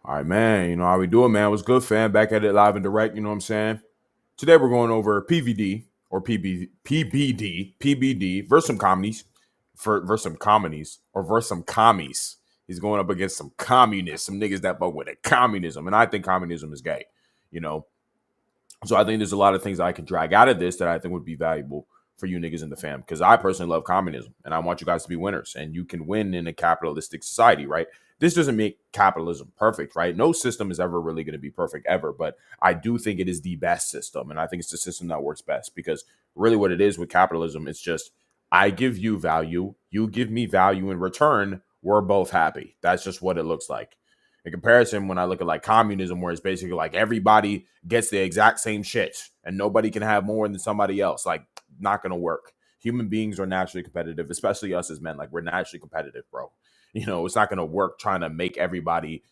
All right, man. You know how we do it, man. What's good, fam? Back at it live and direct. You know what I'm saying? Today we're going over PVD or PBD versus some communies, versus some communies or versus some commies. He's going up against some communists, some niggas that fuck with it, communism, and I think communism is gay. You know, so I think there's a lot of things that I can drag out of this that I think would be valuable for you niggas in the fam. Because I personally love communism and I want you guys to be winners. And you can win in a capitalistic society, right? This doesn't make capitalism perfect, right? No system is ever really going to be perfect ever. But I do think it is the best system. And I think it's the system that works best because really what it is with capitalism, it's just I give you value, you give me value in return. We're both happy. That's just what it looks like. In comparison, when I look at like communism, where it's basically like everybody gets the exact same shit and nobody can have more than somebody else, like not gonna work. Human beings are naturally competitive, especially us as men. Like we're naturally competitive, bro. You know, it's not gonna work trying to make everybody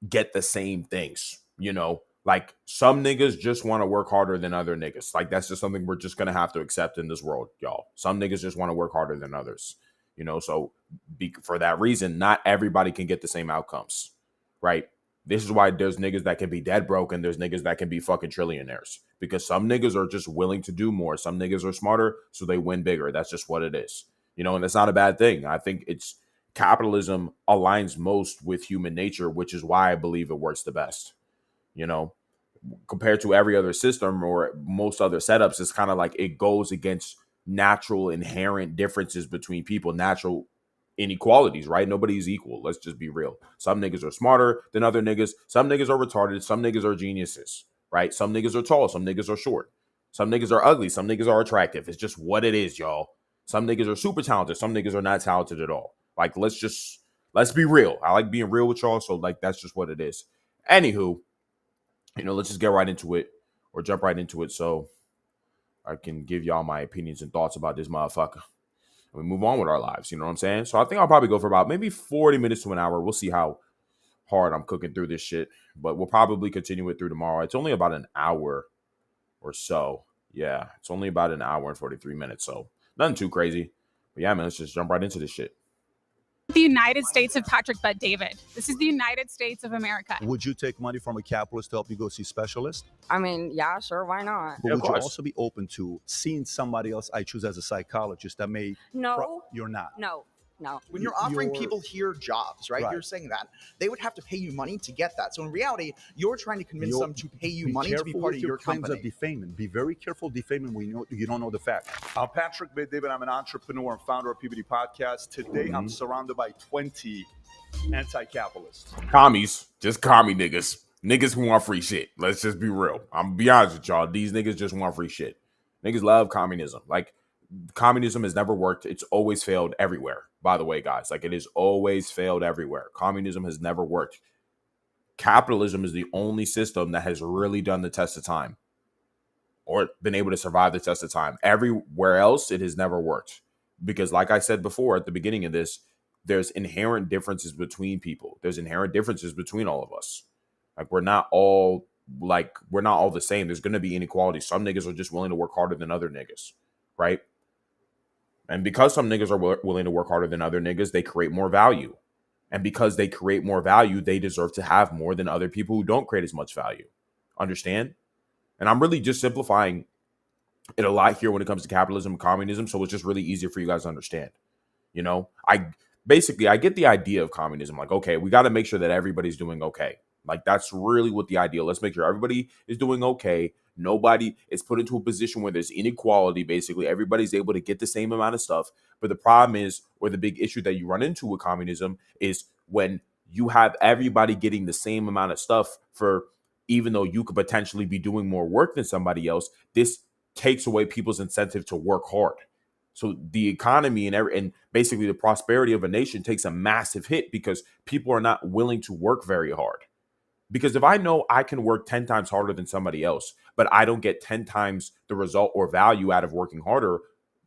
get the same things. You know, like some niggas just want to work harder than other niggas. Like that's just something we're just gonna have to accept in this world, y'all. Some niggas just want to work harder than others. You know, so for that reason, not everybody can get the same outcomes, right? This is why there's niggas that can be dead broke and there's niggas that can be fucking trillionaires because some niggas are just willing to do more. Some niggas are smarter, so they win bigger. That's just what it is, you know, and that's not a bad thing. I think it's capitalism aligns most with human nature, which is why I believe it works the best, you know, compared to every other system or most other setups. It's kind of like it goes against natural inherent differences between people, natural inequalities, right? Nobody's equal. Let's just be real. Some niggas are smarter than other niggas. Some niggas are retarded. Some niggas are geniuses, right? Some niggas are tall. Some niggas are short. Some niggas are ugly. Some niggas are attractive. It's just what it is, y'all. Some niggas are super talented. Some niggas are not talented at all. Like, let's be real. I like being real with y'all. So, like, that's just what it is. Anywho, you know, let's just get right into it or jump right into it. So, I can give y'all my opinions and thoughts about this motherfucker. And we move on with our lives. You know what I'm saying? So I think I'll probably go for about maybe 40 minutes to an hour. We'll see how hard I'm cooking through this shit. But we'll probably continue it through tomorrow. It's only about an hour or so. Yeah, it's only about an hour and 43 minutes. So nothing too crazy. But yeah, man, let's just jump right into this shit. The United States of Patrick Bet David. This is the United States of America. Would you take money from a capitalist to help you go see specialists? I mean, yeah, sure, why not? But Yeah, of would you course. also be open to seeing somebody else I choose as a psychologist that may... No, You're not. no. When you're offering You're- people here jobs, right? Right. You're saying that they would have to pay you money to get that. So in reality, you're trying to convince them to pay you Be money to be careful part with of your claims company. of defaming. Be very careful defaming when you don't know the facts. I'm Patrick B. David. I'm an entrepreneur and founder of Pbd Podcast. Today, I'm surrounded by 20 anti-capitalists. Commies, just commie niggas. Niggas who want free shit. Let's just be real. I'm gonna be honest with y'all. These niggas just want free shit. Niggas love communism. Like, communism has never worked. It's always failed everywhere. By the way, guys, like it has always failed everywhere. Communism has never worked. Capitalism is the only system that has really done the test of time or been able to survive the test of time. Everywhere else, it has never worked. Because like I said before at the beginning of this, there's inherent differences between people. There's inherent differences between all of us. Like we're not all the same. There's going to be inequality. Some niggas are just willing to work harder than other niggas, right? And because some niggas are willing to work harder than other niggas, they create more value. And because they create more value, they deserve to have more than other people who don't create as much value. Understand? And I'm really just simplifying it a lot here when it comes to capitalism and communism. So it's just really easier for you guys to understand. You know, I get the idea of communism. Like, okay, we got to make sure that everybody's doing okay. Like, that's really what the ideal. Let's make sure everybody is doing okay. Nobody is put into a position where there's inequality. Basically, everybody's able to get the same amount of stuff. But the problem is, or the big issue that you run into with communism is when you have everybody getting the same amount of stuff for, even though you could potentially be doing more work than somebody else, this takes away people's incentive to work hard. So the economy and basically the prosperity of a nation takes a massive hit because people are not willing to work very hard. Because if I know I can work 10 times harder than somebody else, but I don't get 10 times the result or value out of working harder,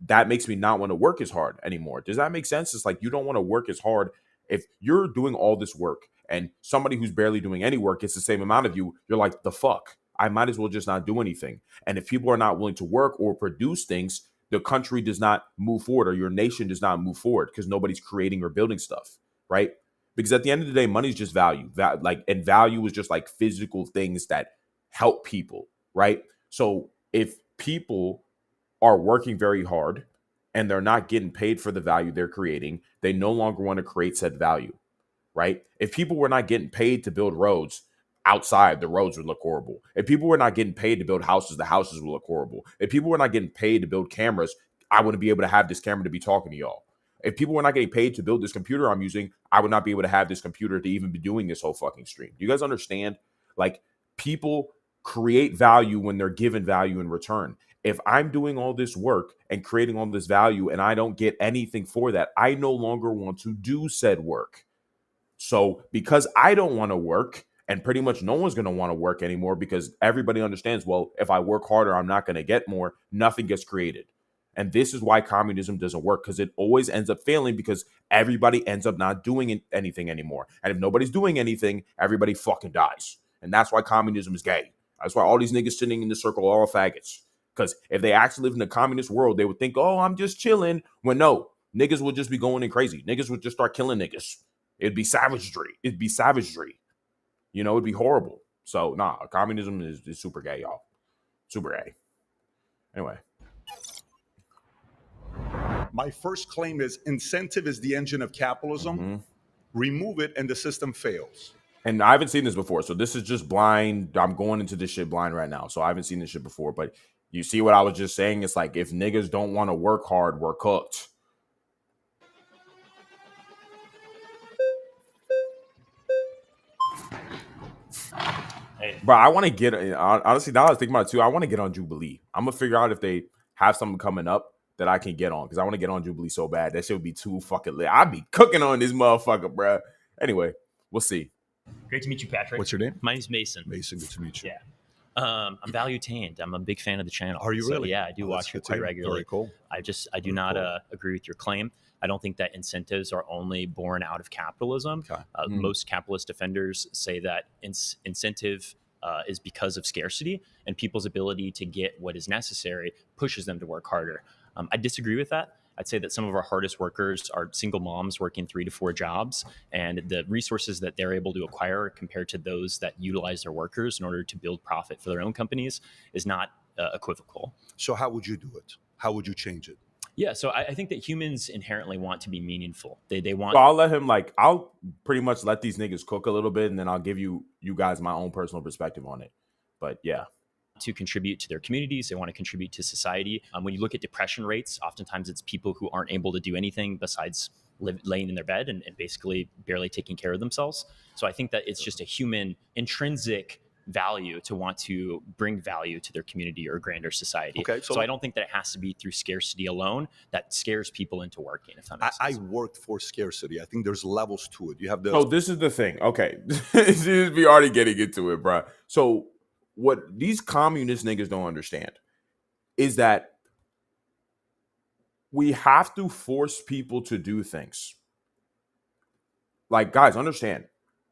that makes me not want to work as hard anymore. Does that make sense? It's like you don't want to work as hard. If you're doing all this work and somebody who's barely doing any work gets the same amount of you, you're like, the fuck? I might as well just not do anything. And if people are not willing to work or produce things, the country does not move forward or your nation does not move forward because nobody's creating or building stuff, right? Because at the end of the day, money is just value. And value is just like physical things that help people, right? So if people are working very hard and they're not getting paid for the value they're creating, they no longer want to create said value, right? If people were not getting paid to build roads outside, the roads would look horrible. If people were not getting paid to build houses, the houses would look horrible. If people were not getting paid to build cameras, I wouldn't be able to have this camera to be talking to y'all. If people were not getting paid to build this computer I'm using, I would not be able to have this computer to even be doing this whole fucking stream. Do you guys understand? Like, people create value when they're given value in return. If I'm doing all this work and creating all this value and I don't get anything for that, I no longer want to do said work. So because I don't want to work, and pretty much no one's going to want to work anymore because everybody understands, well, if I work harder, I'm not going to get more, nothing gets created. And this is why communism doesn't work, because it always ends up failing because everybody ends up not doing anything anymore. And if nobody's doing anything, everybody fucking dies. And that's why communism is gay. That's why all these niggas sitting in the circle are all faggots. Because if they actually live in a communist world, they would think, oh, I'm just chilling. When no, niggas would just be going in crazy. Niggas would just start killing niggas. It'd be savagery. It'd be savagery. You know, it'd be horrible. So, nah, communism is super gay, y'all. Super gay. Anyway. My first claim is incentive is the engine of capitalism. Mm-hmm. Remove it and the system fails. And I haven't seen this before, so this is just blind. I'm going into this shit blind right now, so I haven't seen this shit before. But you see what I was just saying? It's like, if niggas don't want to work hard, we're cooked. Hey. Bro, I want to get, honestly, now I was thinking about it too, I want to get on Jubilee. I'm going to figure out if they have something coming up that I can get on, because I want to get on Jubilee so bad. That shit would be too fucking lit. I'd be cooking on this motherfucker, bro. Anyway, we'll see. Great to meet you, Patrick. What's your name? My name's Mason. Mason, good to meet you. Yeah. I'm value-tained. I'm a big fan of the channel. Are you So, really? yeah, I do watch it quite regularly. Very cool. I do not agree with your claim. I don't think that incentives are only born out of capitalism. Okay. Most capitalist defenders say that incentive is because of scarcity, and people's ability to get what is necessary pushes them to work harder. I disagree with that. I'd say that some of our hardest workers are single moms working 3 to 4 jobs, and the resources that they're able to acquire compared to those that utilize their workers in order to build profit for their own companies is not equivocal. So how would you do it? How would you change it? Yeah, so I think that humans inherently want to be meaningful. They want. So I'll let him, like, I'll pretty much let these niggas cook a little bit, and then I'll give you guys my own personal perspective on it. But yeah. To contribute to their communities. They want to contribute to society. When you look at depression rates, oftentimes it's people who aren't able to do anything besides laying in their bed and basically barely taking care of themselves. So I think that it's just a human intrinsic value to want to bring value to their community or grander society. Okay, so I don't think that it has to be through scarcity alone that scares people into working, if that makes I sense. worked for scarcity. I think there's levels to it. You have the Oh, this is the thing. Okay. We already getting into it, bro. So what these communist niggas don't understand is that we have to force people to do things. Like, guys, understand.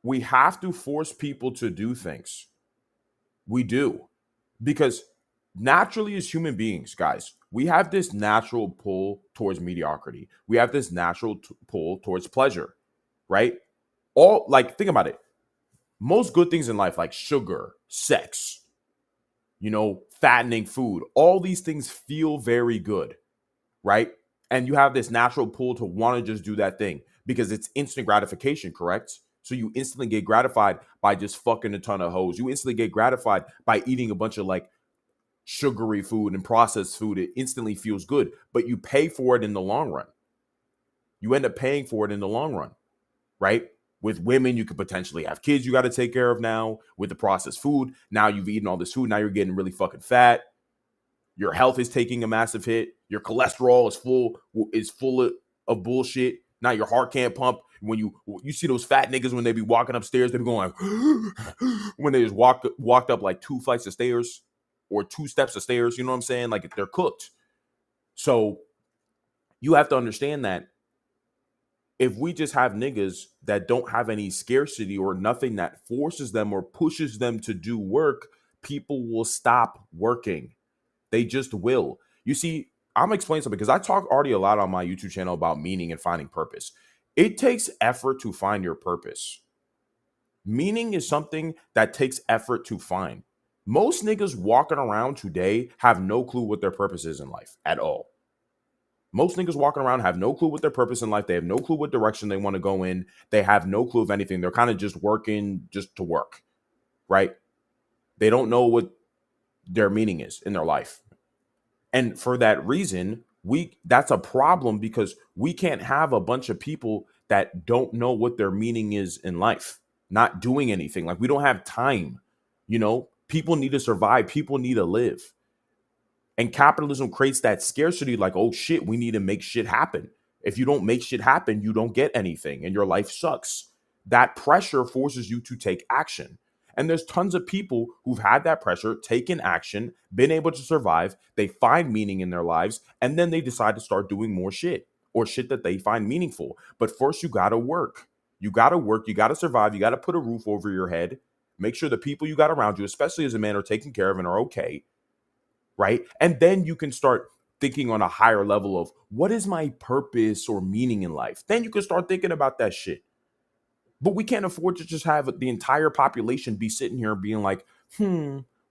We have to force people to do things. We do. Because naturally, as human beings, guys, we have this natural pull towards mediocrity. We have this natural pull towards pleasure, right? Think about it. Most good things in life, like sugar, sex, fattening food, all these things feel very good, right? And you have this natural pull to want to just do that thing because it's instant gratification, correct? So you instantly get gratified by just fucking a ton of hoes. You instantly get gratified by eating a bunch of like sugary food and processed food. It instantly feels good, but you pay for it in the long run. You end up paying for it in the long run, right? With women, you could potentially have kids you got to take care of now. With the processed food, now you've eaten all this food. Now you're getting really fucking fat. Your health is taking a massive hit. Your cholesterol is full of bullshit. Now your heart can't pump. When you see those fat niggas when they be walking upstairs, they be going like, when they just walked up like 2 flights of stairs or 2 steps of stairs. You know what I'm saying? Like they're cooked. So you have to understand that if we just have niggas that don't have any scarcity or nothing that forces them or pushes them to do work, people will stop working. They just will. You see, I'm explaining something because I talk already a lot on my YouTube channel about meaning and finding purpose. It takes effort to find your purpose. Meaning is something that takes effort to find. Most niggas walking around today have no clue what their purpose is in life at all. Most niggas walking around have no clue what their purpose in life. They have no clue what direction they want to go in. They have no clue of anything. They're kind of just working just to work, right? They don't know what their meaning is in their life. And for that reason, that's a problem because we can't have a bunch of people that don't know what their meaning is in life, not doing anything. Like, we don't have time. You know, people need to survive. People need to live. And capitalism creates that scarcity, like, oh shit, we need to make shit happen. If you don't make shit happen, you don't get anything and your life sucks. That pressure forces you to take action. And there's tons of people who've had that pressure, taken action, been able to survive. They find meaning in their lives, and then they decide to start doing more shit or shit that they find meaningful. But first, you got to work. You got to work. You got to survive. You got to put a roof over your head. Make sure the people you got around you, especially as a man, are taken care of and are okay. Right? And then you can start thinking on a higher level of what is my purpose or meaning in life? Then you can start thinking about that shit. But we can't afford to just have the entire population be sitting here being like,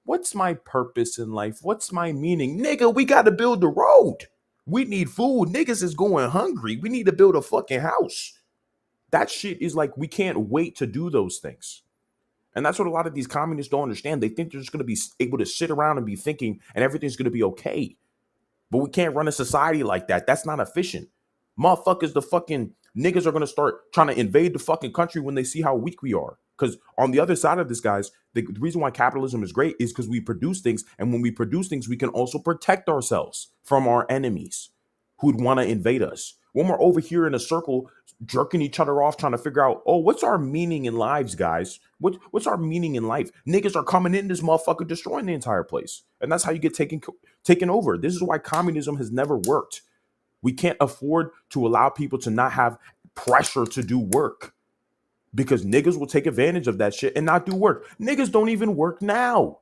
what's my purpose in life? What's my meaning? Nigga, we got to build the road. We need food. Niggas is going hungry. We need to build a fucking house. That shit is like, we can't wait to do those things. And that's what a lot of these communists don't understand. They think they're just going to be able to sit around and be thinking and everything's going to be okay. But we can't run a society like that. That's not efficient. Motherfuckers, the fucking niggas are going to start trying to invade the fucking country when they see how weak we are. Because on the other side of this, guys, the reason why capitalism is great is because we produce things. And when we produce things, we can also protect ourselves from our enemies who'd want to invade us. When we're over here in a circle, jerking each other off, trying to figure out, oh, what's our meaning in lives, guys? What's our meaning in life? Niggas are coming in this motherfucker, destroying the entire place. And that's how you get taken over. This is why communism has never worked. We can't afford to allow people to not have pressure to do work because niggas will take advantage of that shit and not do work. Niggas don't even work now.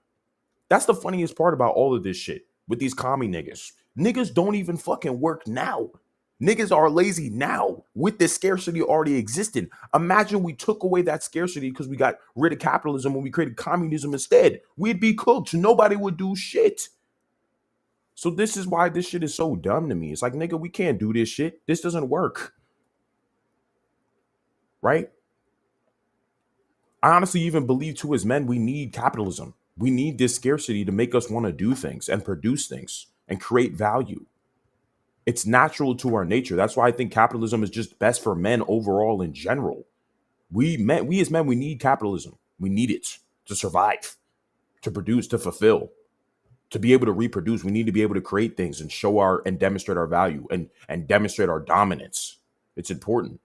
That's the funniest part about all of this shit with these commie niggas. Niggas don't even fucking work now. Niggas are lazy now with this scarcity already existing. Imagine we took away that scarcity because we got rid of capitalism when we created communism instead. We'd be cooked. Nobody would do shit. So this is why this shit is so dumb to me. It's like, nigga, we can't do this shit. This doesn't work. Right? I honestly even believe too, as men, we need capitalism. We need this scarcity to make us want to do things and produce things and create value. It's natural to our nature. That's why I think capitalism is just best for men overall in general. We as men, we need capitalism. We need it to survive, to produce, to fulfill, to be able to reproduce. We need to be able to create things and show and demonstrate our value and demonstrate our dominance. It's important.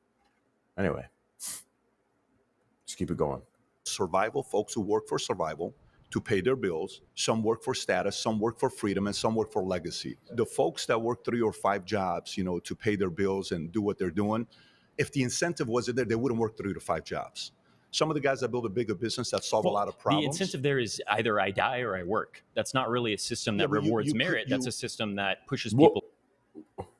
Anyway, let's keep it going. Survival, folks who work for survival to pay their bills. Some work for status, some work for freedom, and some work for legacy. The folks that work 3 or 5 jobs, to pay their bills and do what they're doing, if the incentive wasn't there, they wouldn't work 3 to 5 jobs. Some of the guys that build a bigger business that solve a lot of problems. The incentive there is either I die or I work. That's not really a system that rewards merit. That's a system that pushes people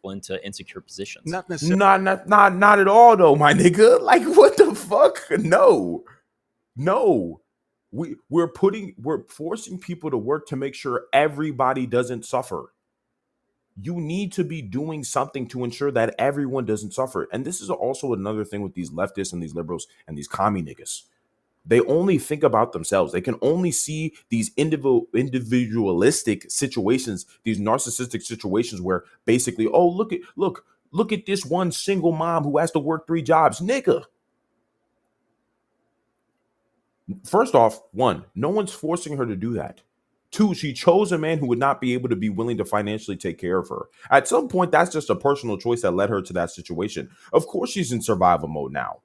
into insecure positions. Not necessarily. Not at all, though, my nigga. Like, what the fuck? No. We're forcing people to work to make sure everybody doesn't suffer. You need to be doing something to ensure that everyone doesn't suffer. And this is also another thing with these leftists and these liberals and these commie niggas. They only think about themselves. They can only see these individualistic situations, these narcissistic situations where basically, oh, look at this one single mom who has to work 3 jobs. Nigga. First off, 1, no one's forcing her to do that. 2, she chose a man who would not be able to be willing to financially take care of her. At some point, that's just a personal choice that led her to that situation. Of course, she's in survival mode now.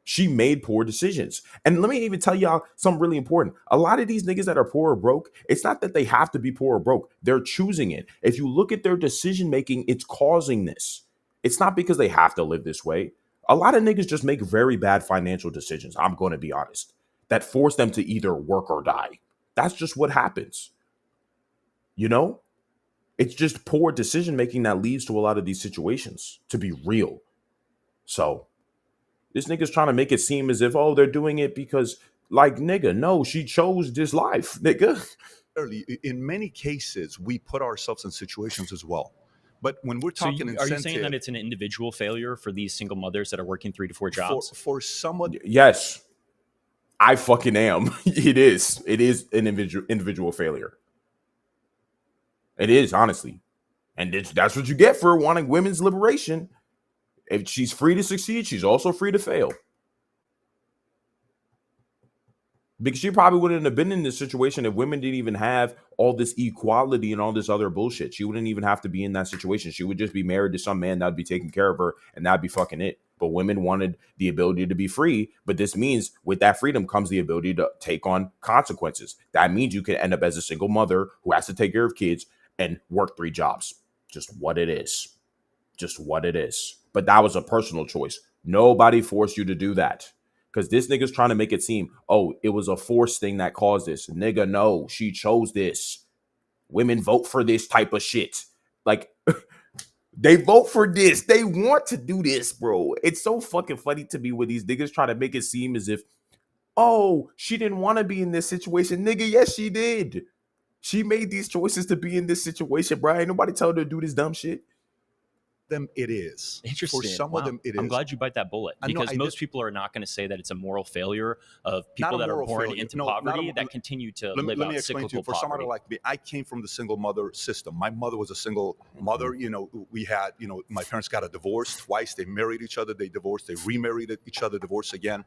She made poor decisions. And let me even tell y'all something really important. A lot of these niggas that are poor or broke, it's not that they have to be poor or broke. They're choosing it. If you look at their decision making, it's causing this. It's not because they have to live this way. A lot of niggas just make very bad financial decisions. I'm going to be honest. That force them to either work or die. That's just what happens. It's just poor decision making that leads to a lot of these situations, to be real. So This nigga's trying to make it seem as if, oh, they're doing it because, like, nigga, no, she chose this life, nigga. In many cases, we put ourselves in situations as well. But when we're So talking are incentive, you saying that it's an individual failure for these single mothers that are working 3 to 4 jobs? for someone, Yes, I fucking am. It is. It is an individual failure. It is, honestly. And that's what you get for wanting women's liberation. If she's free to succeed, she's also free to fail. Because she probably wouldn't have been in this situation if women didn't even have all this equality and all this other bullshit. She wouldn't even have to be in that situation. She would just be married to some man that'd be taking care of her, and that'd be fucking it. But women wanted the ability to be free. But this means with that freedom comes the ability to take on consequences. That means you can end up as a single mother who has to take care of kids and work 3 jobs. Just what it is. Just what it is. But that was a personal choice. Nobody forced you to do that. Because this nigga's trying to make it seem, oh, it was a forced thing that caused this. Nigga, no, she chose this. Women vote for this type of shit. Like, they vote for this. They want to do this, bro. It's so fucking funny to me when these niggas try to make it seem as if, oh, she didn't want to be in this situation. Nigga, yes, she did. She made these choices to be in this situation, bro. Ain't nobody tell her to do this dumb shit. them it is. Interesting. For some Wow. of them, it is. I'm glad you bite that bullet, because most people are not going to say that it's a moral failure of people that are born into poverty that continue to live out cyclical for somebody poverty. like me, I came from the single mother system. My mother was a single mother. You know, we had, you know, my parents got a divorce twice. They married each other. They divorced. They remarried each other, divorced again.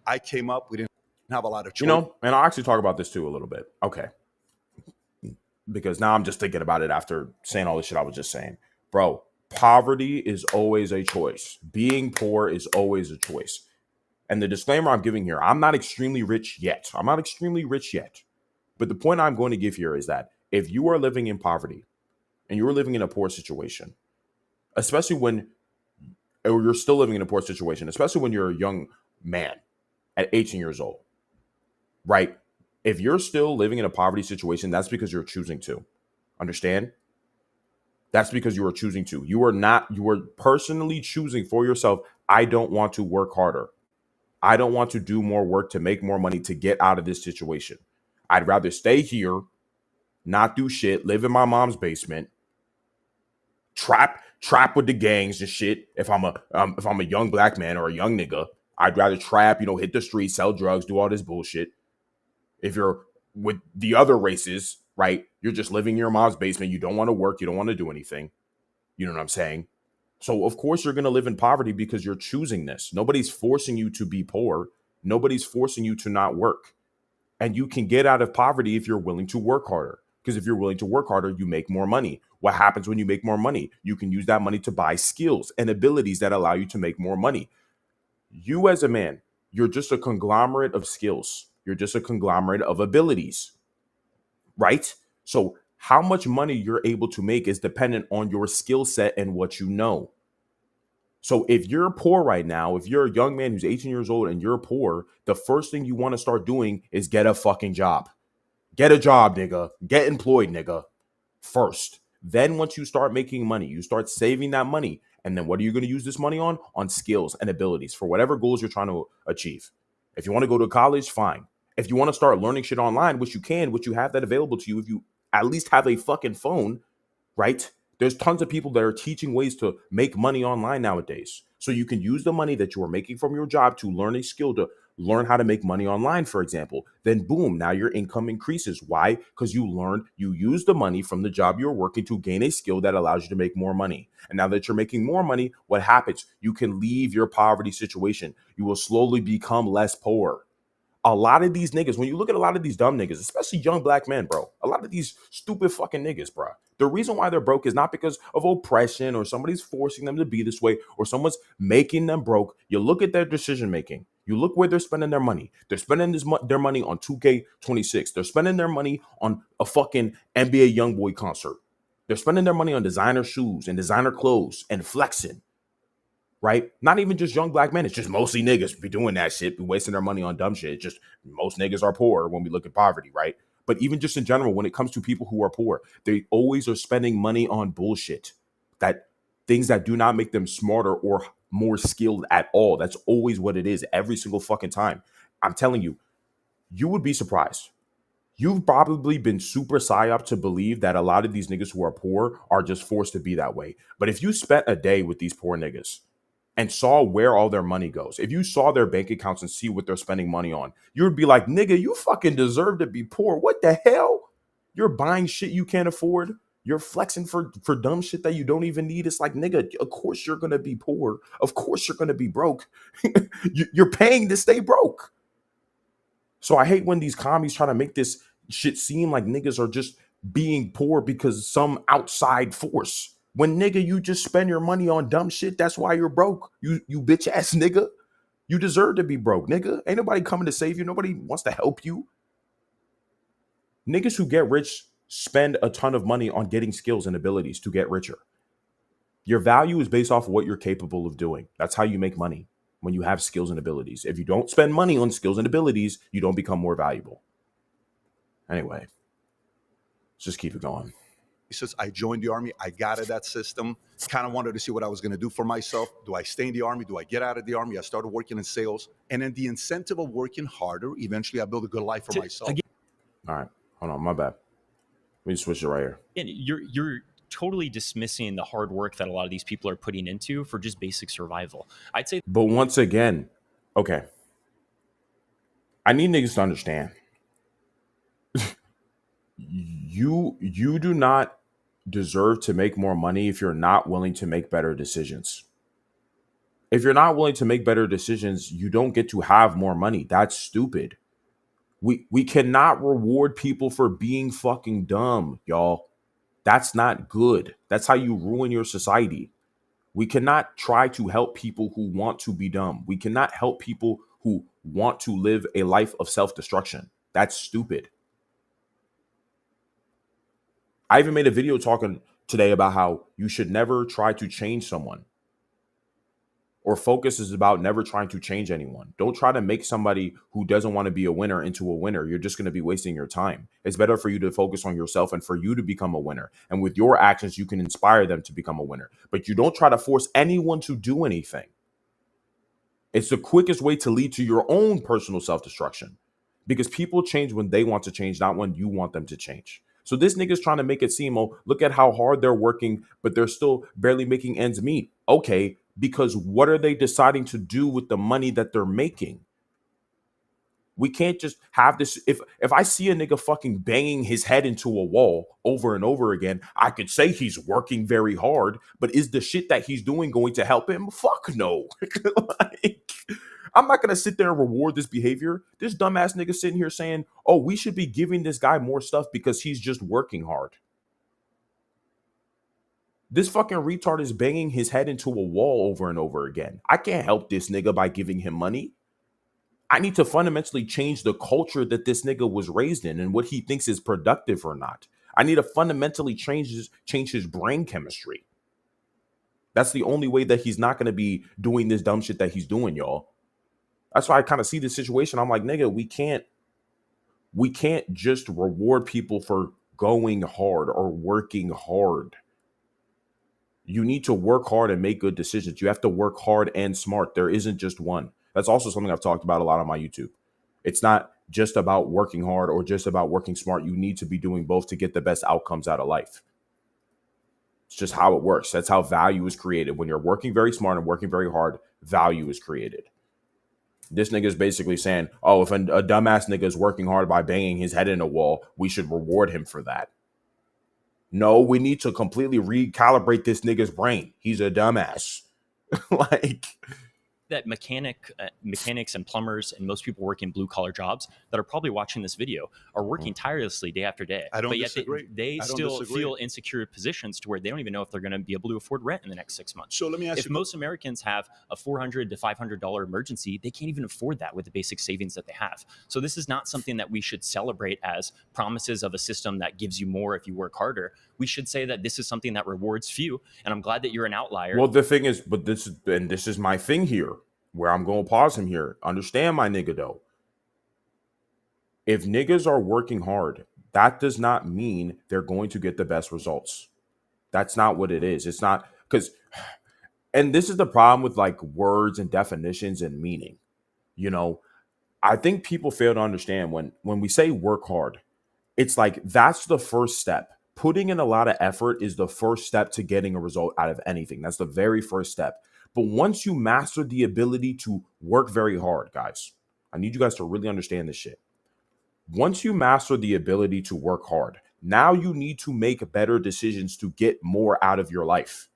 I came up. We didn't have a lot of choice. You know, and I'll actually talk about this too a little bit. Okay. Because now I'm just thinking about it after saying all this shit I was just saying. Bro, poverty is always a choice. Being poor is always a choice. And the disclaimer I'm giving here, I'm not extremely rich yet. I'm not extremely rich yet. But the point I'm going to give here is that if you are living in poverty and you're living in a poor situation, especially when, or you're still living in a poor situation, especially when you're a young man at 18 years old, right? If you're still living in a poverty situation, that's because you're choosing to. Understand? That's because you are choosing to. You are personally choosing for yourself, I don't want to work harder. I don't want to do more work to make more money to get out of this situation. I'd rather stay here, not do shit, live in my mom's basement, trap with the gangs and shit. If I'm a young black man or a young nigga, I'd rather trap, hit the streets, sell drugs, do all this bullshit. If you're with the other races, right, you're just living in your mom's basement. You don't want to work. You don't want to do anything. You know what I'm saying? So, of course, you're going to live in poverty because you're choosing this. Nobody's forcing you to be poor. Nobody's forcing you to not work. And you can get out of poverty if you're willing to work harder. Because if you're willing to work harder, you make more money. What happens when you make more money? You can use that money to buy skills and abilities that allow you to make more money. You as a man, you're just a conglomerate of skills. You're just a conglomerate of abilities, right? So how much money you're able to make is dependent on your skill set and what you know. So if you're poor right now, if you're a young man who's 18 years old and you're poor, the first thing you want to start doing is get a fucking job. Get a job, nigga. Get employed, nigga. First. Then once you start making money, you start saving that money. And then what are you going to use this money on? On skills and abilities for whatever goals you're trying to achieve. If you want to go to college, fine. If you want to start learning shit online, which you can, which you have that available to you, if you at least have a fucking phone, right? There's tons of people that are teaching ways to make money online nowadays. So you can use the money that you are making from your job to learn a skill, to learn how to make money online, for example. Then boom, now your income increases. Why? Because you use the money from the job you're working to gain a skill that allows you to make more money. And now that you're making more money, what happens? You can leave your poverty situation. You will slowly become less poor. A lot of these niggas, when you look at a lot of these dumb niggas, especially young black men, bro, a lot of these stupid fucking niggas, bro, the reason why they're broke is not because of oppression or somebody's forcing them to be this way or someone's making them broke. You look at their decision making. You look where they're spending their money. They're spending their money on 2K26. They're spending their money on a fucking NBA YoungBoy concert. They're spending their money on designer shoes and designer clothes and flexing. Right? Not even just young black men. It's just mostly niggas be doing that shit, be wasting their money on dumb shit. Just most niggas are poor when we look at poverty, right? But even just in general, when it comes to people who are poor, they always are spending money on bullshit, that things that do not make them smarter or more skilled at all. That's always what it is every single fucking time. I'm telling you, you would be surprised. You've probably been super psyop to believe that a lot of these niggas who are poor are just forced to be that way. But if you spent a day with these poor niggas and saw where all their money goes, if you saw their bank accounts and see what they're spending money on, you would be like, nigga, you fucking deserve to be poor. What the hell? You're buying shit you can't afford. You're flexing for dumb shit that you don't even need. It's like, nigga, of course you're going to be poor. Of course you're going to be broke. You're paying to stay broke. So I hate when these commies try to make this shit seem like niggas are just being poor because some outside force. When nigga, you just spend your money on dumb shit. That's why you're broke. You bitch ass nigga. You deserve to be broke, nigga. Ain't nobody coming to save you. Nobody wants to help you. Niggas who get rich spend a ton of money on getting skills and abilities to get richer. Your value is based off of what you're capable of doing. That's how you make money. When you have skills and abilities. If you don't spend money on skills and abilities, you don't become more valuable. Anyway, let's just keep it going. He says, I joined the Army. I got in that system. Kind of wanted to see what I was going to do for myself. Do I stay in the Army? Do I get out of the Army? I started working in sales. And then the incentive of working harder, eventually I built a good life for myself. All right. Hold on. My bad. Let me switch it right here. And you're totally dismissing the hard work that a lot of these people are putting into for just basic survival. I'd say. But once again, okay. I need niggas to understand. You do not deserve to make more money if you're not willing to make better decisions. If you're not willing to make better decisions, you don't get to have more money. That's stupid. We cannot reward people for being fucking dumb, y'all. That's not good. That's how you ruin your society. We cannot try to help people who want to be dumb. We cannot help people who want to live a life of self-destruction. That's stupid. I even made a video talking today about how you should never try to change someone. Or focus is about never trying to change anyone. Don't try to make somebody who doesn't want to be a winner into a winner. You're just going to be wasting your time. It's better for you to focus on yourself and for you to become a winner. And with your actions, you can inspire them to become a winner. But you don't try to force anyone to do anything. It's the quickest way to lead to your own personal self-destruction. Because people change when they want to change, not when you want them to change. So this nigga's trying to make it seem, oh, look at how hard they're working, but they're still barely making ends meet. Okay. Because what are they deciding to do with the money that they're making? We can't just have this. If I see a nigga fucking banging his head into a wall over and over again, I could say he's working very hard, but is the shit that he's doing going to help him? Fuck no. Like, I'm not going to sit there and reward this behavior. This dumbass nigga sitting here saying, oh, we should be giving this guy more stuff because he's just working hard. This fucking retard is banging his head into a wall over and over again. I can't help this nigga by giving him money. I need to fundamentally change the culture that this nigga was raised in and what he thinks is productive or not. I need to fundamentally change his brain chemistry. That's the only way that he's not going to be doing this dumb shit that he's doing, y'all. That's why I kind of see this situation. I'm like, nigga, we can't just reward people for going hard or working hard. You need to work hard and make good decisions. You have to work hard and smart. There isn't just one. That's also something I've talked about a lot on my YouTube. It's not just about working hard or just about working smart. You need to be doing both to get the best outcomes out of life. It's just how it works. That's how value is created. When you're working very smart and working very hard, value is created. This nigga is basically saying, oh, if a dumbass nigga is working hard by banging his head in a wall, we should reward him for that. No, we need to completely recalibrate this nigga's brain. He's a dumbass. Like that mechanics and plumbers and most people working blue collar jobs that are probably watching this video are working tirelessly day after day. I don't but disagree. Yet they still feel insecure positions to where they don't even know if they're going to be able to afford rent in the next 6 months. So let me ask you. If most Americans have a $400 to $500 emergency, they can't even afford that with the basic savings that they have. So this is not something that we should celebrate as promises of a system that gives you more if you work harder. We should say that this is something that rewards few. And I'm glad that you're an outlier. Well, the thing is, but this is my thing here, where I'm going to pause him here. Understand, my nigga, though. If niggas are working hard, that does not mean they're going to get the best results. That's not what it is. It's not, because And this is the problem with like words and definitions and meaning. You know, I think people fail to understand when we say work hard, it's like that's the first step. Putting in a lot of effort is the first step to getting a result out of anything. That's the very first step. But once you master the ability to work very hard, guys, I need you guys to really understand this shit. Once you master the ability to work hard, now you need to make better decisions to get more out of your life.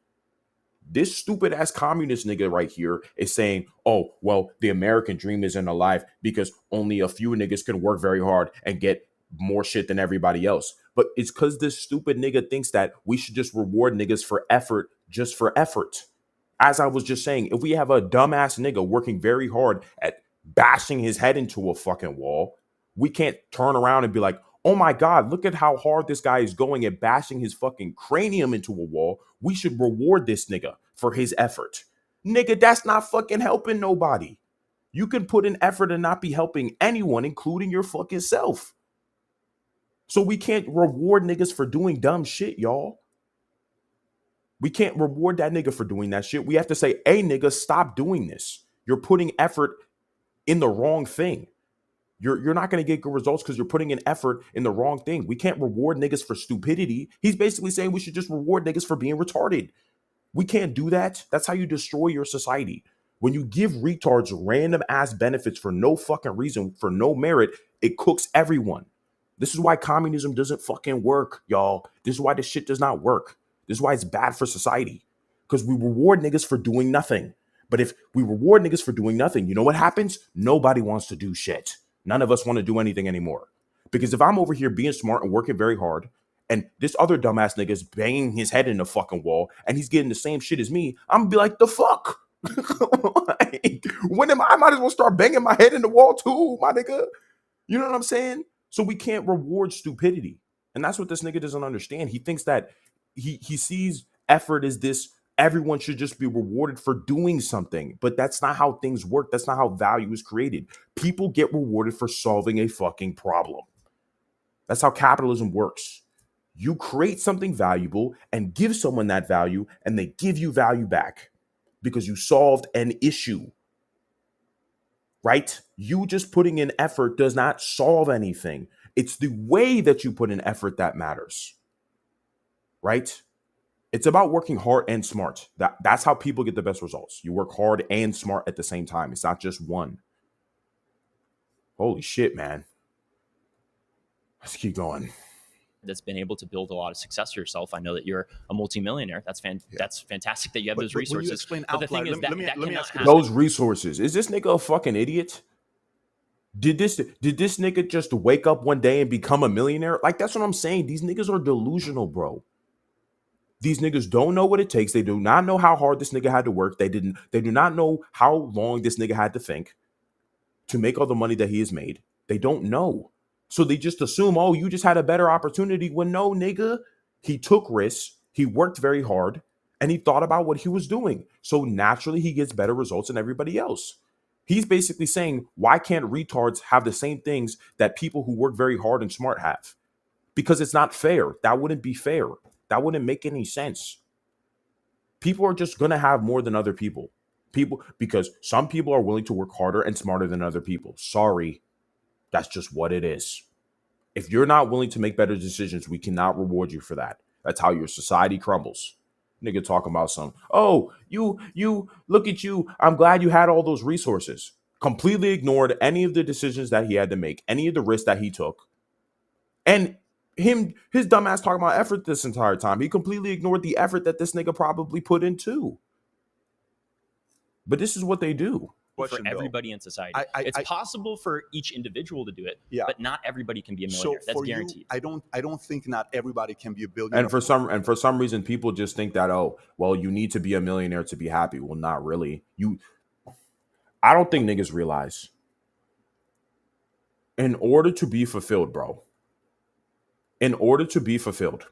This stupid ass communist nigga right here is saying, oh, well, the American dream isn't alive because only a few niggas can work very hard and get more shit than everybody else. But it's because this stupid nigga thinks that we should just reward niggas for effort just for effort. As I was just saying, if we have a dumbass nigga working very hard at bashing his head into a fucking wall, we can't turn around and be like, oh my God, look at how hard this guy is going at bashing his fucking cranium into a wall. We should reward this nigga for his effort. Nigga, that's not fucking helping nobody. You can put in effort and not be helping anyone, including your fucking self. So we can't reward niggas for doing dumb shit, y'all. We can't reward that nigga for doing that shit. We have to say, hey, nigga, stop doing this. You're putting effort in the wrong thing. You're not going to get good results because you're putting in effort in the wrong thing. We can't reward niggas for stupidity. He's basically saying we should just reward niggas for being retarded. We can't do that. That's how you destroy your society. When you give retards random ass benefits for no fucking reason, for no merit, it cooks everyone. This is why communism doesn't fucking work, y'all. This is why this shit does not work. This is why it's bad for society. Because we reward niggas for doing nothing. But if we reward niggas for doing nothing, you know what happens? Nobody wants to do shit. None of us want to do anything anymore. Because if I'm over here being smart and working very hard, and this other dumbass nigga is banging his head in the fucking wall, and he's getting the same shit as me, I'm gonna be like, the fuck? Like, I might as well start banging my head in the wall too, my nigga. You know what I'm saying? So we can't reward stupidity. And that's what this nigga doesn't understand. He thinks that he sees effort as this, everyone should just be rewarded for doing something. But that's not how things work. That's not how value is created. People get rewarded for solving a fucking problem. That's how capitalism works. You create something valuable and give someone that value, and they give you value back because you solved an issue. Right? You just putting in effort does not solve anything. It's the way that you put in effort that matters. Right? It's about working hard and smart. That's how people get the best results. You work hard and smart at the same time. It's not just one. Holy shit, man. Let's keep going. That's been able to build a lot of success for yourself. I know that you're a multimillionaire. That's That's fantastic that you have those resources. You explain but the outlier, thing is let me ask you those resources. Is this nigga a fucking idiot? Did this nigga just wake up one day and become a millionaire? Like, that's what I'm saying. These niggas are delusional, bro. These niggas don't know what it takes. They do not know how hard this nigga had to work. They do not know how long this nigga had to think to make all the money that he has made. They don't know. So they just assume, oh, you just had a better opportunity. When no, nigga, he took risks. He worked very hard and he thought about what he was doing. So naturally he gets better results than everybody else. He's basically saying, why can't retards have the same things that people who work very hard and smart have? Because it's not fair. That wouldn't be fair. That wouldn't make any sense. People are just going to have more than other people. Because some people are willing to work harder and smarter than other people. Sorry. That's just what it is. If you're not willing to make better decisions, we cannot reward you for that. That's how your society crumbles. Nigga talking about some, oh, you look at you. I'm glad you had all those resources. Completely ignored any of the decisions that he had to make, any of the risks that he took. And his dumb ass talking about effort this entire time. He completely ignored the effort that this nigga probably put in too. But this is what they do. For everybody in society. It's possible for each individual to do it, but not everybody can be a millionaire. That's guaranteed. I don't think not everybody can be a billionaire. And for some reason, people just think that, oh, well, you need to be a millionaire to be happy. Well, not really. I don't think niggas realize. In order to be fulfilled, bro. In order to be fulfilled,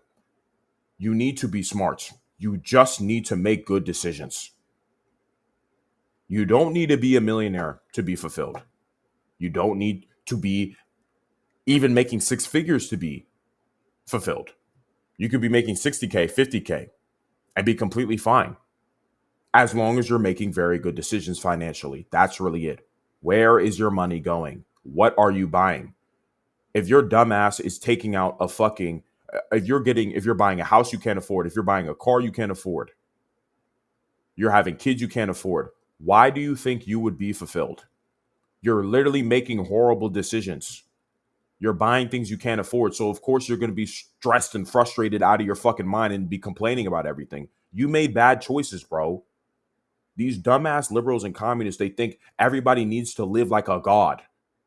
you need to be smart. You just need to make good decisions. You don't need to be a millionaire to be fulfilled. You don't need to be even making six figures to be fulfilled. You could be making 60K, 50K, and be completely fine. as long as you're making very good decisions financially. That's really it. Where is your money going? What are you buying? If your dumbass is taking out a fucking, if you're buying a house you can't afford, if you're buying a car you can't afford, you're having kids you can't afford, why do you think you would be fulfilled? You're literally making horrible decisions. You're buying things you can't afford. So of course you're going to be stressed and frustrated out of your fucking mind and be complaining about everything. You made bad choices, bro. These dumbass liberals and communists, they think everybody needs to live like a god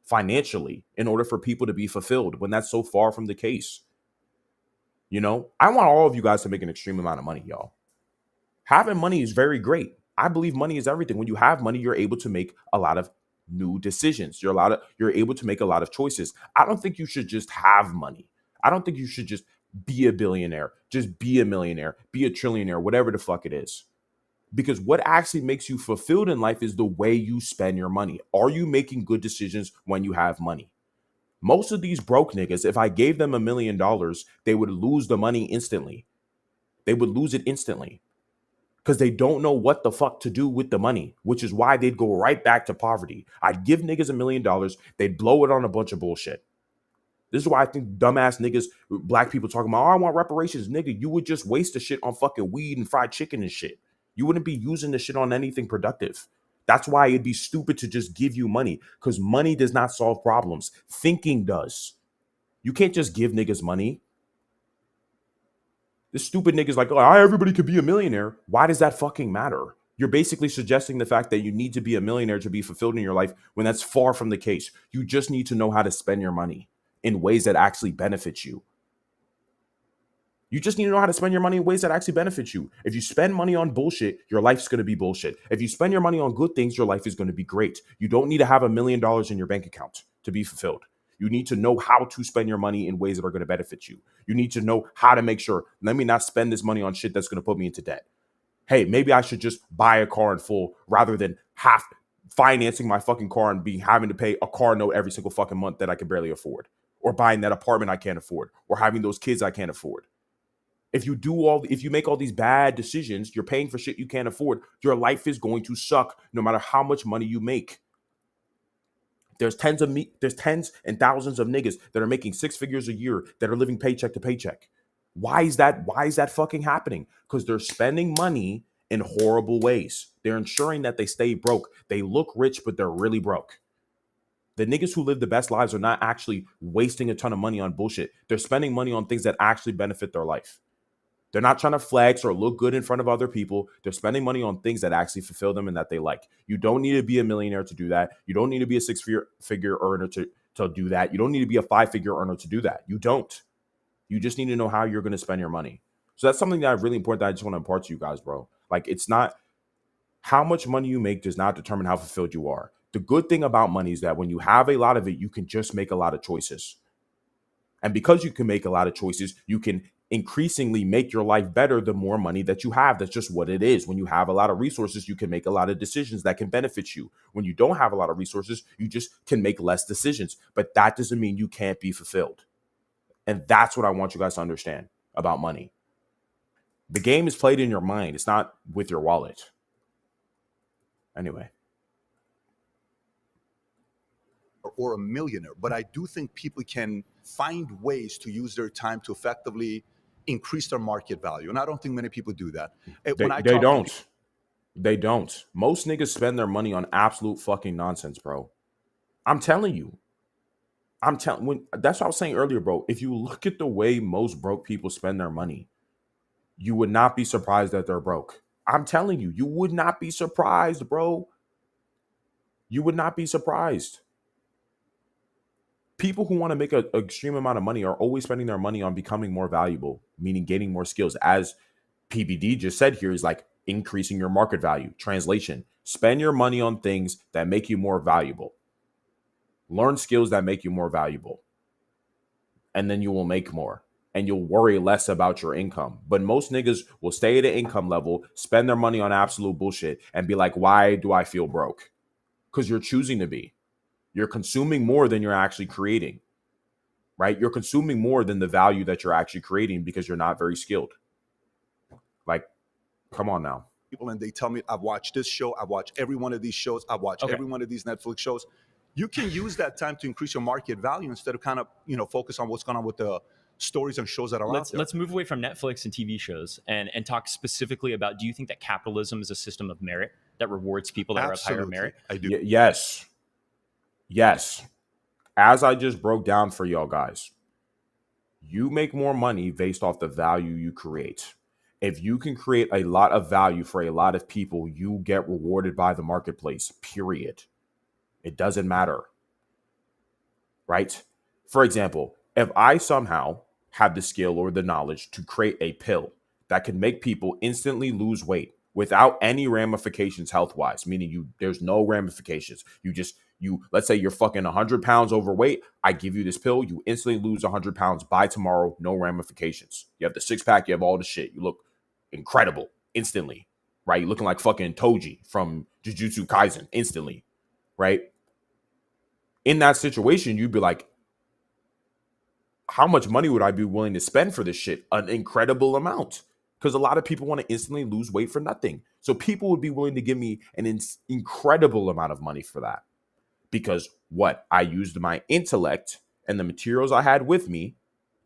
financially in order for people to be fulfilled, when that's so far from the case. You know, I want all of you guys to make an extreme amount of money, y'all. Having money is very great. I believe money is everything. When you have money, you're able to make a lot of new decisions. You're able to make a lot of choices. I don't think you should just have money. I don't think you should just be a billionaire, just be a millionaire, be a trillionaire, whatever the fuck it is. Because what actually makes you fulfilled in life is the way you spend your money. Are you making good decisions when you have money? Most of these broke niggas, if I gave them $1 million, they would lose the money instantly. They would lose it instantly because they don't know what the fuck to do with the money, which is why they'd go right back to poverty. I'd give niggas $1 million. They'd blow it on a bunch of bullshit. This is why I think dumbass niggas, black people talking about, oh, I want reparations. Nigga, you would just waste the shit on fucking weed and fried chicken and shit. You wouldn't be using the shit on anything productive. That's why it'd be stupid to just give you money, because money does not solve problems. Thinking does. You can't just give niggas money. This stupid nigga's like, oh, everybody could be a millionaire. Why does that fucking matter? You're basically suggesting the fact that you need to be a millionaire to be fulfilled in your life when that's far from the case. You just need to know how to spend your money in ways that actually benefit you. You just need to know how to spend your money in ways that actually benefit you. If you spend money on bullshit, your life's going to be bullshit. If you spend your money on good things, your life is going to be great. You don't need to have $1 million in your bank account to be fulfilled. You need to know how to spend your money in ways that are going to benefit you. You need to know how to make sure, let me not spend this money on shit that's going to put me into debt. Hey, maybe I should just buy a car in full rather than half financing my fucking car and having to pay a car note every single fucking month that I can barely afford, or buying that apartment I can't afford, or having those kids I can't afford. If you make all these bad decisions, you're paying for shit you can't afford, your life is going to suck no matter how much money you make. There's tens and thousands of niggas that are making 6 figures a year that are living paycheck to paycheck. Why is that fucking happening? Because they're spending money in horrible ways. They're ensuring that they stay broke. They look rich, but they're really broke. The niggas who live the best lives are not actually wasting a ton of money on bullshit. They're spending money on things that actually benefit their life. They're not trying to flex or look good in front of other people. They're spending money on things that actually fulfill them and that they like. You don't need to be a millionaire to do that. You don't need to be a 6-figure earner to do that. You don't need to be a 5-figure earner to do that. You don't. You just need to know how you're going to spend your money. So that's something that really important that I just want to impart to you guys, bro. Like, it's not how much money you make does not determine how fulfilled you are. The good thing about money is that when you have a lot of it, you can just make a lot of choices. And because you can make a lot of choices, you can increasingly make your life better the more money that you have. That's just what it is. When you have a lot of resources, you can make a lot of decisions that can benefit you. When you don't have a lot of resources, you just can make less decisions. But that doesn't mean you can't be fulfilled. And that's what I want you guys to understand about money. The game is played in your mind. It's not with your wallet. Anyway. Or a millionaire, but I do think people can find ways to use their time to effectively increase their market value. And I don't think many people do that. They don't. Most niggas spend their money on absolute fucking nonsense, bro. I'm telling you. That's what I was saying earlier, bro. If you look at the way most broke people spend their money, you would not be surprised that they're broke. I'm telling you, you would not be surprised, bro. You would not be surprised. People who want to make an extreme amount of money are always spending their money on becoming more valuable, meaning gaining more skills. As PBD just said here, is like increasing your market value. Translation: spend your money on things that make you more valuable. Learn skills that make you more valuable. And then you will make more. And you'll worry less about your income. But most niggas will stay at an income level, spend their money on absolute bullshit, and be like, why do I feel broke? Because you're choosing to be. You're consuming more than you're actually creating, right? You're consuming more than the value that you're actually creating because you're not very skilled. Like, come on now. people and they tell me, I've watched this show, I've watched every one of these shows, I've watched every one of these Netflix shows. You can use that time to increase your market value instead of kind of, focus on what's going on with the stories and shows that are out there. Let's move away from Netflix and TV shows and talk specifically about, do you think that capitalism is a system of merit that rewards people that are of higher merit? I do. Yes. As I just broke down for y'all guys, you make more money based off the value you create. If you can create a lot of value for a lot of people, you get rewarded by the marketplace, period. It doesn't matter, right? For example, if I somehow have the skill or the knowledge to create a pill that can make people instantly lose weight without any ramifications health-wise, meaning there's no ramifications. Let's say you're fucking 100 pounds overweight. I give you this pill. You instantly lose 100 pounds by tomorrow. No ramifications. You have the six pack. You have all the shit. You look incredible instantly, right? You're looking like fucking Toji from Jujutsu Kaisen instantly, right? In that situation, you'd be like, how much money would I be willing to spend for this shit? An incredible amount. Because a lot of people want to instantly lose weight for nothing. So people would be willing to give me an incredible amount of money for that. Because what? I used my intellect and the materials I had with me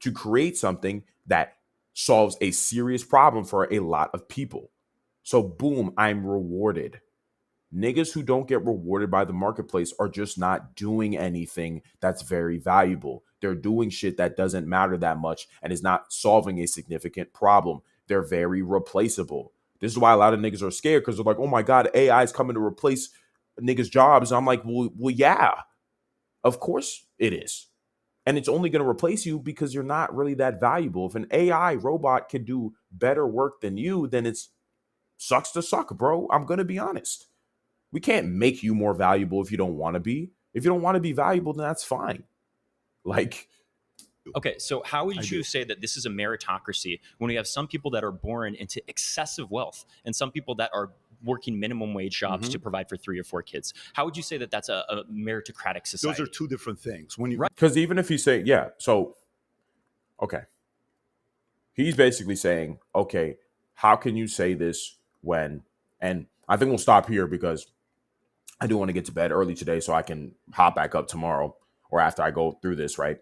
to create something that solves a serious problem for a lot of people. So boom, I'm rewarded. Niggas who don't get rewarded by the marketplace are just not doing anything that's very valuable. They're doing shit that doesn't matter that much and is not solving a significant problem. They're very replaceable. This is why a lot of niggas are scared, because they're like, oh my God, AI is coming to replace niggas' jobs. And I'm like, well, yeah, of course it is. And it's only going to replace you because you're not really that valuable. If an AI robot can do better work than you, then it's sucks to suck, bro. I'm going to be honest. We can't make you more valuable if you don't want to be. If you don't want to be valuable, then that's fine. Like, okay, so how would you say that this is a meritocracy when we have some people that are born into excessive wealth and some people that are working minimum wage jobs to provide for 3 or 4 kids? How would you say that that's a meritocratic society? Those are two different things. Because even if you say, okay. He's basically saying, okay, how can you say this when, and I think we'll stop here because I do want to get to bed early today so I can hop back up tomorrow or after I go through this, right?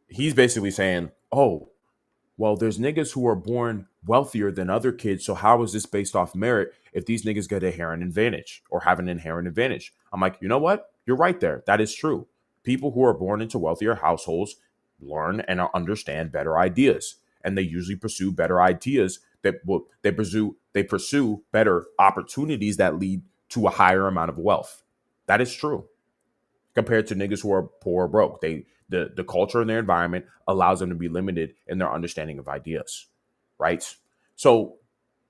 He's basically saying, oh, well, there's niggas who are born wealthier than other kids. So how is this based off merit if these niggas get an inherent advantage or have an inherent advantage? I'm like, you know what? You're right there. That is true. People who are born into wealthier households learn and understand better ideas. And they usually pursue better ideas they pursue better opportunities that lead to a higher amount of wealth. That is true. Compared to niggas who are poor or broke. The culture in their environment allows them to be limited in their understanding of ideas, right? So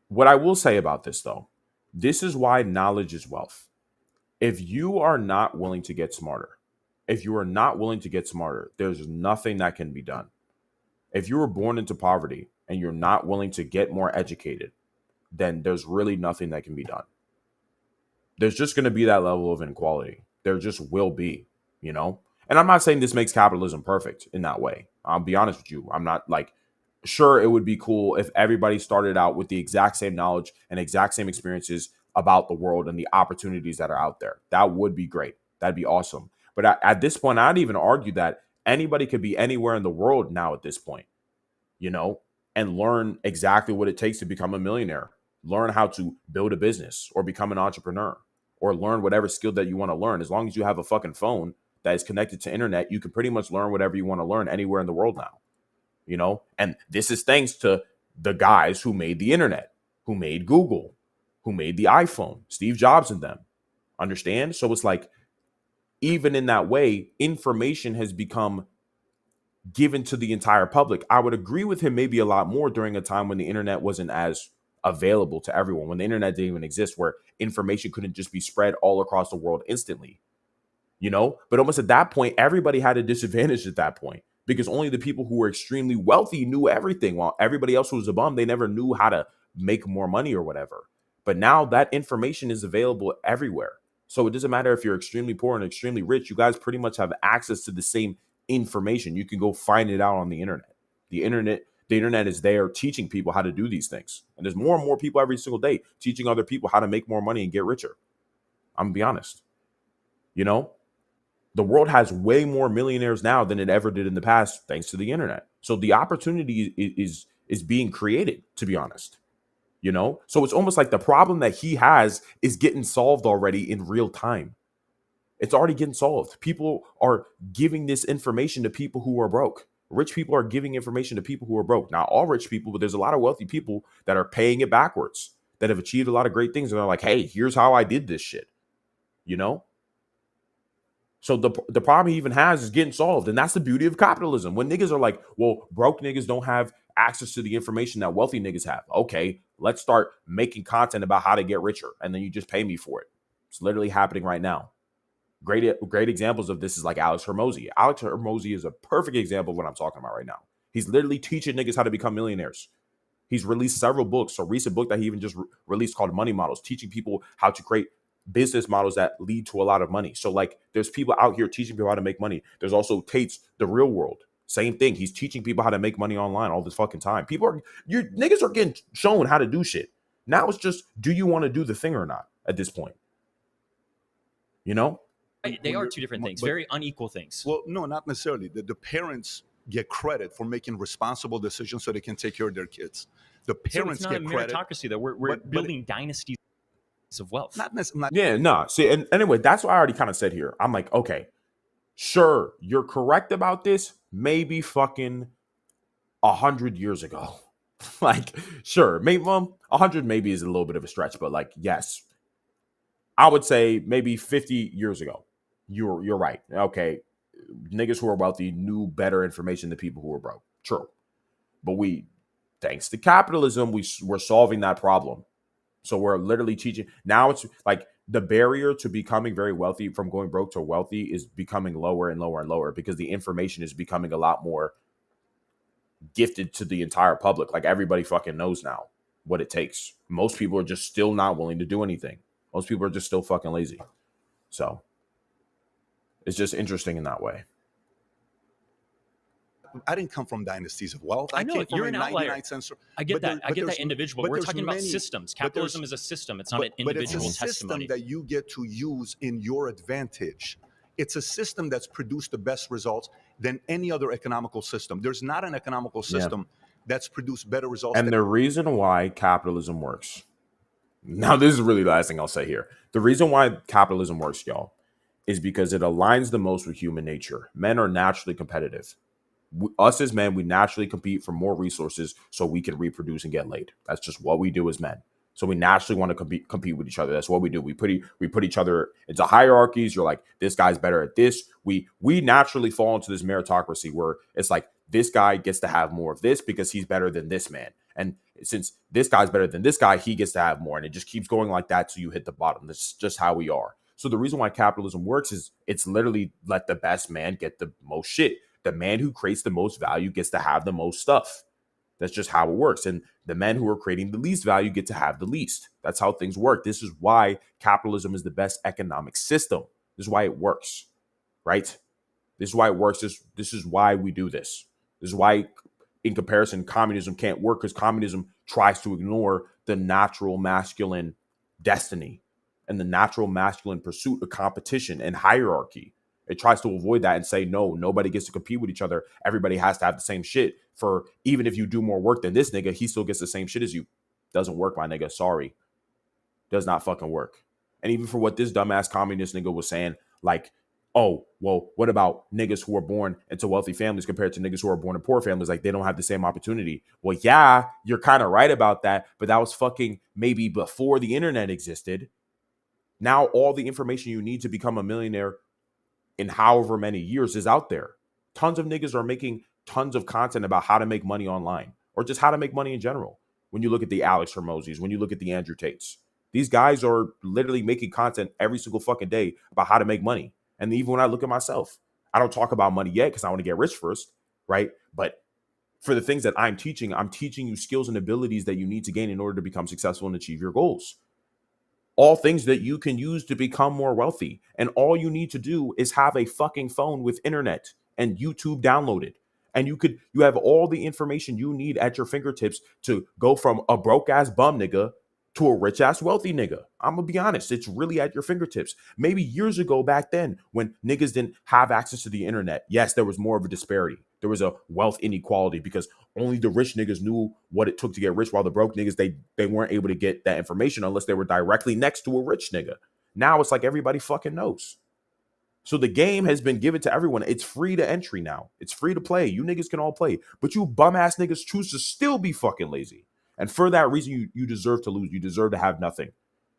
what I will say about this, though, this is why knowledge is wealth. If you are not willing to get smarter, there's nothing that can be done. If you were born into poverty and you're not willing to get more educated, then there's really nothing that can be done. There's just going to be that level of inequality. There just will be, And I'm not saying this makes capitalism perfect in that way. I'll be honest with you. I'm not like, sure, it would be cool if everybody started out with the exact same knowledge and exact same experiences about the world and the opportunities that are out there. That would be great. That'd be awesome. But at this point, I'd even argue that anybody could be anywhere in the world now at this point, and learn exactly what it takes to become a millionaire, learn how to build a business or become an entrepreneur or learn whatever skill that you want to learn. As long as you have a fucking phone that is connected to internet, you can pretty much learn whatever you want to learn anywhere in the world now, and this is thanks to the guys who made the internet, who made Google, who made the iPhone, Steve Jobs and them. Understand? So it's like, even in that way, information has become given to the entire public. I would agree with him maybe a lot more during a time when the internet wasn't as available to everyone, when the internet didn't even exist, where information couldn't just be spread all across the world instantly, but almost at that point, everybody had a disadvantage at that point because only the people who were extremely wealthy knew everything, while everybody else who was a bum, they never knew how to make more money or whatever. But now that information is available everywhere. So it doesn't matter if you're extremely poor and extremely rich, you guys pretty much have access to the same information. You can go find it out on the internet. The internet The internet is there teaching people how to do these things. And there's more and more people every single day teaching other people how to make more money and get richer. I'm gonna be honest. You know, the world has way more millionaires now than it ever did in the past, thanks to the internet. So the opportunity is being created, to be honest. You know, so it's almost like the problem that he has is getting solved already in real time. It's already getting solved. People are giving this information to people who are broke. Rich people are giving information to people who are broke. Not all rich people, but there's a lot of wealthy people that are paying it backwards, that have achieved a lot of great things. And they're like, hey, here's how I did this shit. You know? So the problem he even has is getting solved. And that's the beauty of capitalism. When niggas are like, well, broke niggas don't have access to the information that wealthy niggas have. Okay, let's start making content about how to get richer. And then you just pay me for it. It's literally happening right now. Great examples of this is like Alex Hormozy. Alex Hormozy is a perfect example of what I'm talking about right now. He's literally teaching niggas how to become millionaires. He's released several books. A recent book that he even just released called Money Models, teaching people how to create business models that lead to a lot of money. So like there's people out here teaching people how to make money. There's also Tate's The Real World. Same thing. He's teaching people how to make money online all this fucking time. Niggas are getting shown how to do shit. Now it's just, do you want to do the thing or not at this point? You know? They are two different things, very unequal things. Well, no, not necessarily. The parents get credit for making responsible decisions so they can take care of their kids. The parents so it's not get a credit. meritocracy, though. We're building dynasties of wealth. Not necessarily. Yeah, no. See, and anyway, that's what I already kind of said here. I'm like, okay, sure, you're correct about this. Maybe fucking 100 years ago. Like, sure, maybe 100 maybe is a little bit of a stretch, but like, yes, I would say maybe 50 years ago. You're right. Okay, niggas who are wealthy knew better information than people who were broke. True, but thanks to capitalism, we're solving that problem. So we're literally teaching. Now it's like the barrier to becoming very wealthy from going broke to wealthy is becoming lower and lower and lower because the information is becoming a lot more gifted to the entire public. Like everybody fucking knows now what it takes. Most people are just still not willing to do anything. Most people are just still fucking lazy. So it's just interesting in that way. I didn't come from dynasties of wealth. I know, came from you're a an outlier. 99 cents. I get that. I get that there's- individual. but We're there's talking about many- systems. but there's- Capitalism is a system. It's not an but it's individual a testimony. system that you get to use in your advantage. It's a system that's produced the best results than any other economical system. There's not an economical system that's produced better results. And the reason why capitalism works. Now, this is really the last thing I'll say here. The reason why capitalism works, y'all, is because it aligns the most with human nature. Men are naturally competitive. Us as men, we naturally compete for more resources so we can reproduce and get laid. That's just what we do as men. So we naturally want to compete with each other. That's what we do. We put each other into hierarchies. You're like, this guy's better at this. We naturally fall into this meritocracy where it's like, this guy gets to have more of this because he's better than this man. And since this guy's better than this guy, he gets to have more. And it just keeps going like that till you hit the bottom. That's just how we are. So the reason why capitalism works is it's literally let the best man get the most shit. The man who creates the most value gets to have the most stuff. That's just how it works. And the men who are creating the least value get to have the least. That's how things work. This is why capitalism is the best economic system. This is why it works, right? This is why it works. This is why we do this. This is why, in comparison, communism can't work, because communism tries to ignore the natural masculine destiny and the natural masculine pursuit of competition and hierarchy. It tries to avoid that and say, no, nobody gets to compete with each other. Everybody has to have the same shit. For even if you do more work than this nigga, he still gets the same shit as you. Doesn't work, my nigga. Sorry. Does not fucking work. And even for what this dumbass communist nigga was saying, like, oh, well, what about niggas who are born into wealthy families compared to niggas who are born in poor families? Like, they don't have the same opportunity. Well, yeah, you're kind of right about that. But that was fucking maybe before the internet existed. Now all the information you need to become a millionaire in however many years is out there. Tons of niggas are making tons of content about how to make money online or just how to make money in general. When you look at the Alex Hormozys, when you look at the Andrew Tates, these guys are literally making content every single fucking day about how to make money. And even when I look at myself, I don't talk about money yet because I want to get rich first, right? But for the things that I'm teaching you skills and abilities that you need to gain in order to become successful and achieve your goals. All things that you can use to become more wealthy. And all you need to do is have a fucking phone with internet and YouTube downloaded. And you have all the information you need at your fingertips to go from a broke ass bum nigga to a rich ass wealthy nigga. I'm gonna be honest, it's really at your fingertips. Maybe years ago back then when niggas didn't have access to the internet, yes, there was more of a disparity. There was a wealth inequality because only the rich niggas knew what it took to get rich, while the broke niggas, they weren't able to get that information unless they were directly next to a rich nigga. Now it's like everybody fucking knows. So the game has been given to everyone. It's free to entry now. It's free to play. You niggas can all play. But you bum ass niggas choose to still be fucking lazy. And for that reason, you deserve to lose. You deserve to have nothing.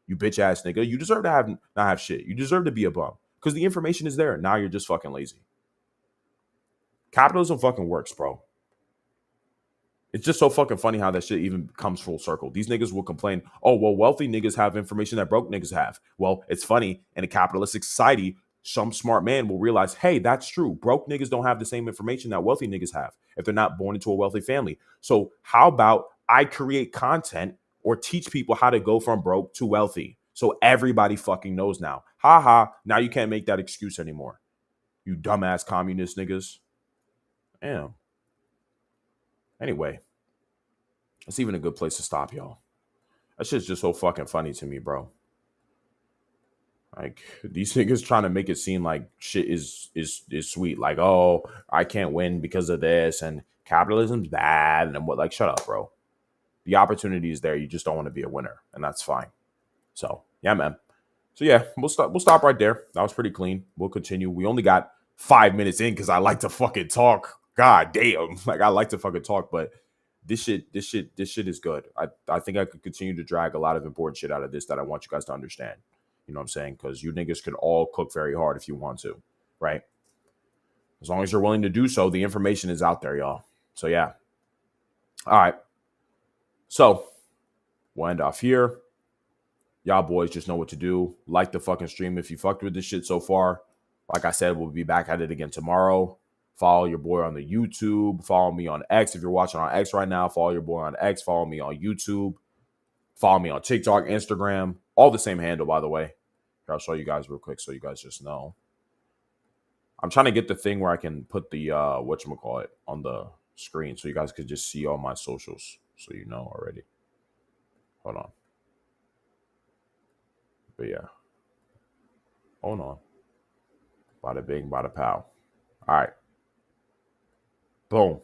You bitch ass nigga. You deserve to not have shit. You deserve to be a bum. Because the information is there. Now you're just fucking lazy. Capitalism fucking works, bro. It's just so fucking funny how that shit even comes full circle. These niggas will complain, oh, well, wealthy niggas have information that broke niggas have. Well, it's funny. In a capitalistic society, some smart man will realize, hey, that's true. Broke niggas don't have the same information that wealthy niggas have if they're not born into a wealthy family. So how about I create content or teach people how to go from broke to wealthy so everybody fucking knows now. Ha ha. Now you can't make that excuse anymore. You dumbass communist niggas. Damn. Anyway, that's even a good place to stop, y'all. That shit's just so fucking funny to me, bro. Like, these niggas trying to make it seem like shit is sweet. Like, oh, I can't win because of this, and capitalism's bad, and what? Like, shut up, bro. The opportunity is there. You just don't want to be a winner, and that's fine. So, yeah, man. So, yeah, we'll stop right there. That was pretty clean. We'll continue. We only got 5 minutes in because I like to fucking talk. God damn. Like, I like to fucking talk, but this shit is good. I think I could continue to drag a lot of important shit out of this that I want you guys to understand. You know what I'm saying? Because you niggas can all cook very hard if you want to, right? As long as you're willing to do so, the information is out there, y'all. So, yeah. All right. So, we'll end off here. Y'all boys just know what to do. Like the fucking stream if you fucked with this shit so far. Like I said, we'll be back at it again tomorrow. Follow your boy on the YouTube. Follow me on X. If you're watching on X right now, follow your boy on X. Follow me on YouTube. Follow me on TikTok, Instagram. All the same handle, by the way. Here, I'll show you guys real quick so you guys just know. I'm trying to get the thing where I can put the, whatchamacallit, on the screen so you guys could just see all my socials so you know already. Hold on. But yeah. Hold on. Bada bing, bada pow. All right. Boom.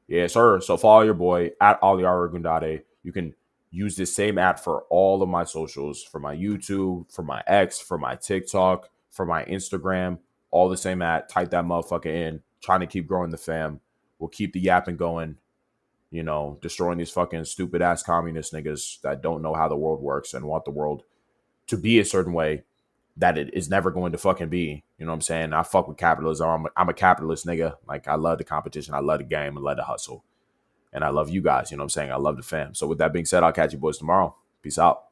Yeah, sir. So follow your boy at Aliaragundade. You can use this same app for all of my socials, for my YouTube, for my X, for my TikTok, for my Instagram, all the same app. Type that motherfucker in. Trying to keep growing the fam. We'll keep the yapping going. You know, destroying these fucking stupid ass communist niggas that don't know how the world works and want the world to be a certain way that it is never going to fucking be. You know what I'm saying? I fuck with capitalism. I'm a capitalist nigga. Like, I love the competition. I love the game. I love the hustle. And I love you guys. You know what I'm saying? I love the fam. So with that being said, I'll catch you boys tomorrow. Peace out.